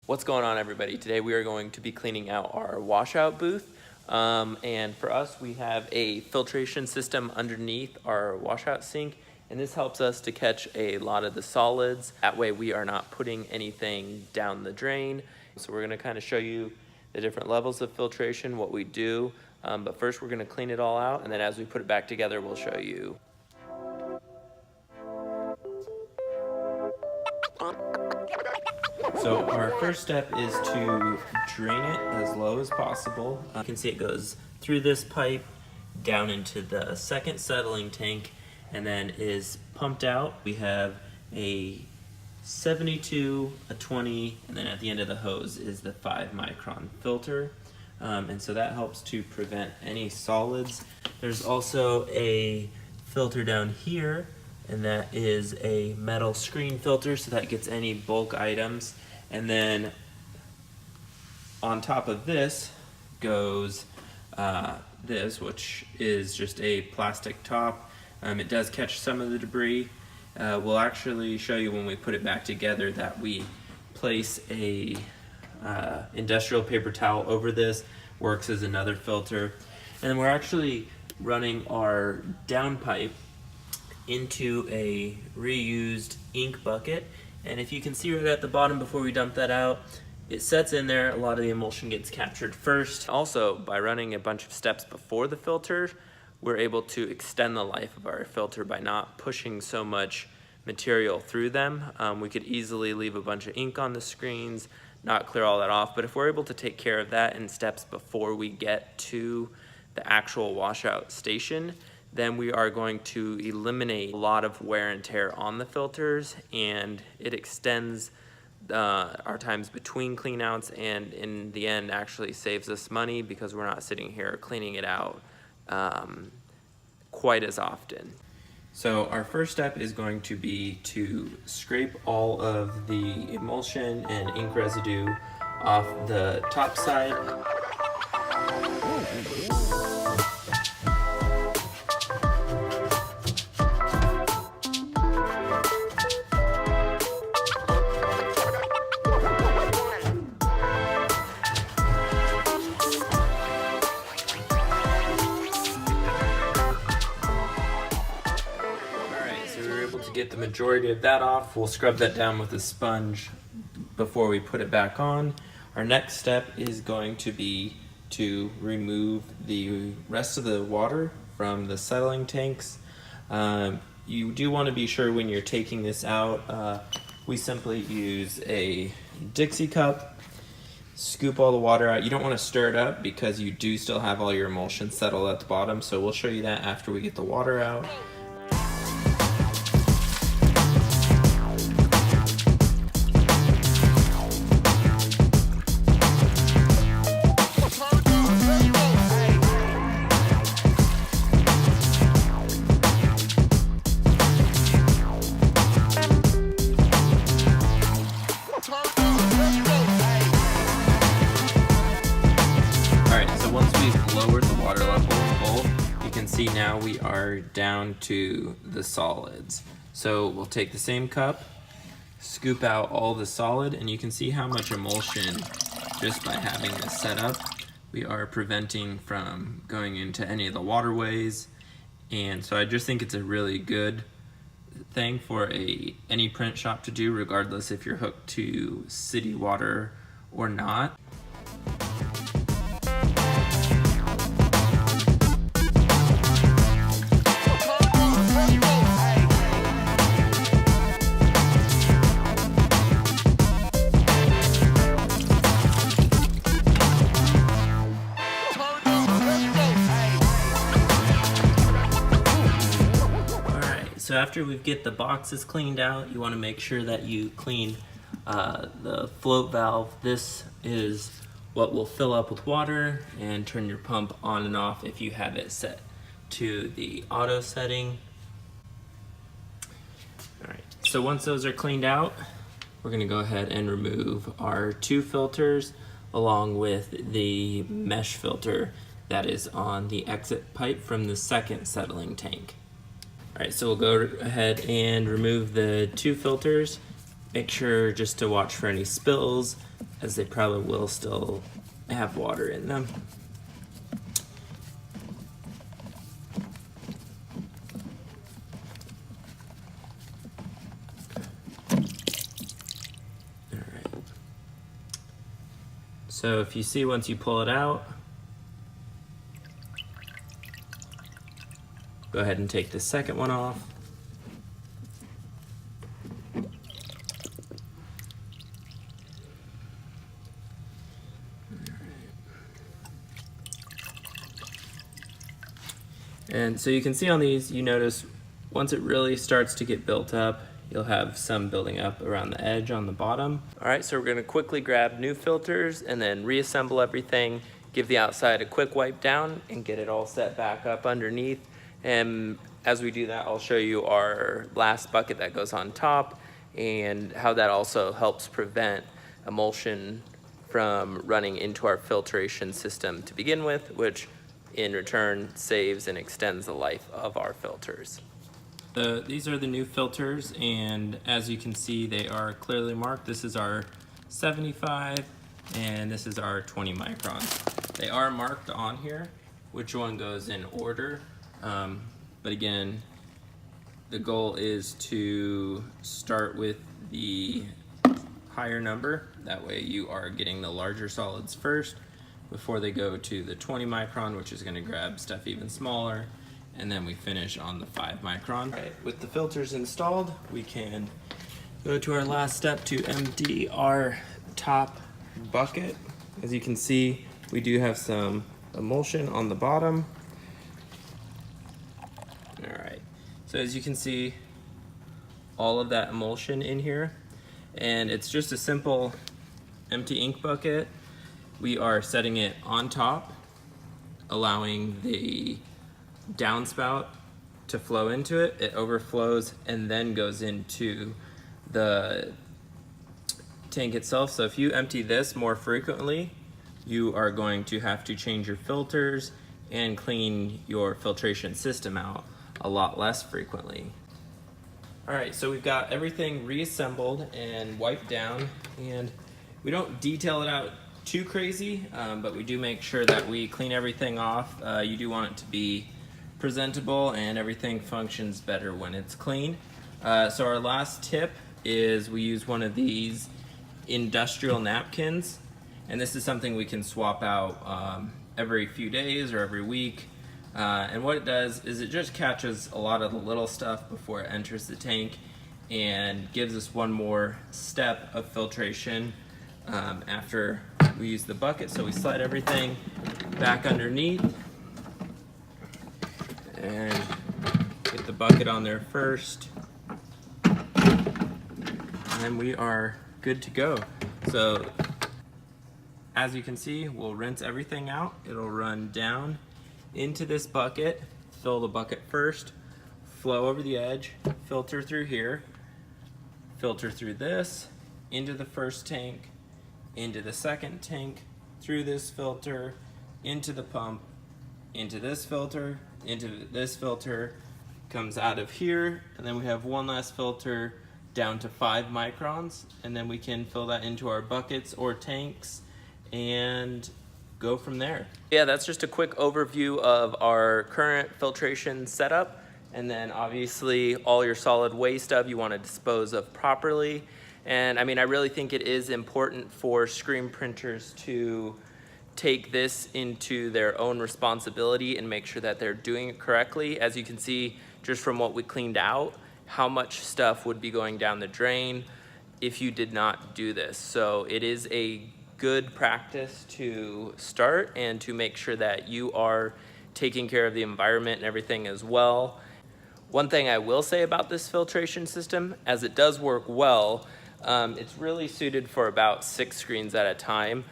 What's going on, everybody? Today we are going to be cleaning out our washout booth. And for us, we have a filtration system underneath our washout sink, and this helps us to catch a lot of the solids. That way we are not putting anything down the drain. So we're gonna kind of show you the different levels of filtration, what we do. But first we're gonna clean it all out, and then as we put it back together, we'll show you. So our first step is to drain it as low as possible. You can see it goes through this pipe down into the second settling tank and then is pumped out. We have a 72, a 20, and then at the end of the hose is the 5-micron filter. And so that helps to prevent any solids. There's also a filter down here, and that is a metal screen filter, so that gets any bulk items. And then on top of this goes this, which is just a plastic top. It does catch some of the debris. We'll actually show you when we put it back together that we place a industrial paper towel over this, works as another filter. And then we're actually running our downpipe into a reused ink bucket. And if you can see right at the bottom before we dump that out, it sets in there. A lot of the emulsion gets captured first. Also, by running a bunch of steps before the filter, we're able to extend the life of our filter by not pushing so much material through them. We could easily leave a bunch of ink on the screens, not clear all that off, but if we're able to take care of that in steps before we get to the actual washout station, then we are going to eliminate a lot of wear and tear on the filters, and it extends our times between cleanouts, and in the end actually saves us money because we're not sitting here cleaning it out quite as often. So our first step is going to be to scrape all of the emulsion and ink residue off the top side. To get the majority of that off, we'll scrub that down with a sponge before we put it back on. Our next step is going to be to remove the rest of the water from the settling tanks. You do want to be sure when you're taking this out. We simply use a Dixie cup, scoop all the water out. You don't want to stir it up because you do still have all your emulsion settled at the bottom, so we'll show you that after we get the water out. See, now we are down to the solids. So we'll take the same cup, scoop out all the solid, and you can see how much emulsion, just by having this set up, we are preventing from going into any of the waterways. And so I just think it's a really good thing for any print shop to do, regardless if you're hooked to city water or not. So after we get the boxes cleaned out, you want to make sure that you clean the float valve. This is what will fill up with water and turn your pump on and off if you have it set to the auto setting. All right, so once those are cleaned out, we're going to go ahead and remove our 2 filters along with the mesh filter that is on the exit pipe from the second settling tank. All right, so we'll go ahead and remove the 2 filters. Make sure just to watch for any spills as they probably will still have water in them. So if you see, once you pull it out, go ahead and take the second one off. And so you can see on these, you notice once it really starts to get built up, you'll have some building up around the edge on the bottom. All right, so we're gonna quickly grab new filters and then reassemble everything, give the outside a quick wipe down and get it all set back up underneath. And as we do that, I'll show you our last bucket that goes on top and how that also helps prevent emulsion from running into our filtration system to begin with, which in return saves and extends the life of our filters. These are the new filters, and as you can see, they are clearly marked. This is our 75 and this is our 20 microns. They are marked on here which one goes in order, but again, the goal is to start with the higher number. That way you are getting the larger solids first before they go to the 20 micron, which is going to grab stuff even smaller, and then we finish on the 5 micron. Right, with the filters installed, we can go to our last step to empty our top bucket. As you can see, we do have some emulsion on the bottom. All right, so as you can see, all of that emulsion in here, and it's just a simple empty ink bucket. We are setting it on top, allowing the downspout to flow into it. It overflows and then goes into the tank itself. So if you empty this more frequently, you are going to have to change your filters and clean your filtration system out a lot less frequently. All right, so we've got everything reassembled and wiped down, and we don't detail it out too crazy, but we do make sure that we clean everything off. You do want it to be presentable, and everything functions better when it's clean. So our last tip is we use one of these industrial napkins, and this is something we can swap out every few days or every week. And what it does is it just catches a lot of the little stuff before it enters the tank and gives us one more step of filtration after we use the bucket. So we slide everything back underneath and get the bucket on there first, and then we are good to go. So as you can see, we'll rinse everything out. It'll run down into this bucket, fill the bucket first, flow over the edge, filter through here, filter through this, into the first tank, into the second tank, through this filter, into the pump, into this filter, comes out of here, and then we have one last filter down to 5 microns, and then we can fill that into our buckets or tanks and go from there. Yeah, that's just a quick overview of our current filtration setup, and then obviously all your solid waste stuff you want to dispose of properly. And I mean, I really think it is important for screen printers to take this into their own responsibility and make sure that they're doing it correctly. As you can see, just from what we cleaned out, how much stuff would be going down the drain if you did not do this. So it is a good practice to start and to make sure that you are taking care of the environment and everything as well. One thing I will say about this filtration system, as it does work well, it's really suited for about 6 screens at a time.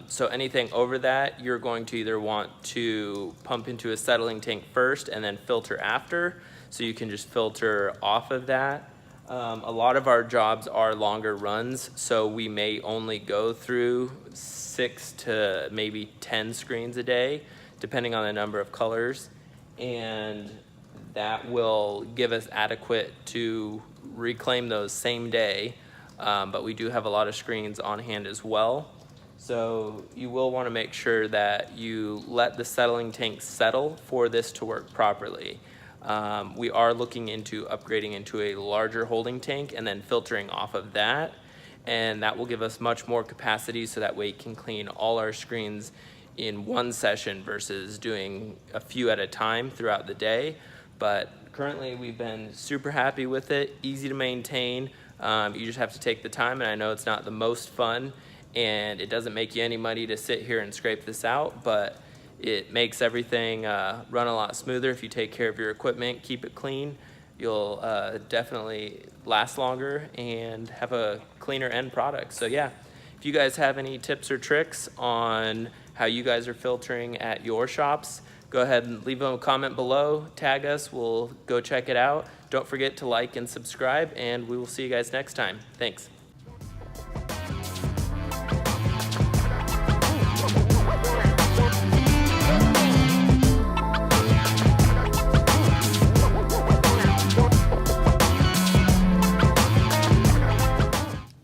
So anything over that, you're going to either want to pump into a settling tank first and then filter after, so you can just filter off of that. A lot of our jobs are longer runs, so we may only go through 6 to maybe 10 screens a day, depending on the number of colors, and that will give us adequate to reclaim those same day. but we do have a lot of screens on hand as well. So you will want to make sure that you let the settling tank settle for this to work properly. We are looking into upgrading into a larger holding tank and then filtering off of that, and that will give us much more capacity so that way we can clean all our screens in one session versus doing a few at a time throughout the day. But currently we've been super happy with it, easy to maintain. You just have to take the time, and I know it's not the most fun and it doesn't make you any money to sit here and scrape this out, but it makes everything run a lot smoother if you take care of your equipment, keep it clean. You'll definitely last longer and have a cleaner end product. So yeah, if you guys have any tips or tricks on how you guys are filtering at your shops, go ahead and leave a comment below, tag us, we'll go check it out. Don't forget to like and subscribe, and we will see you guys next time. Thanks.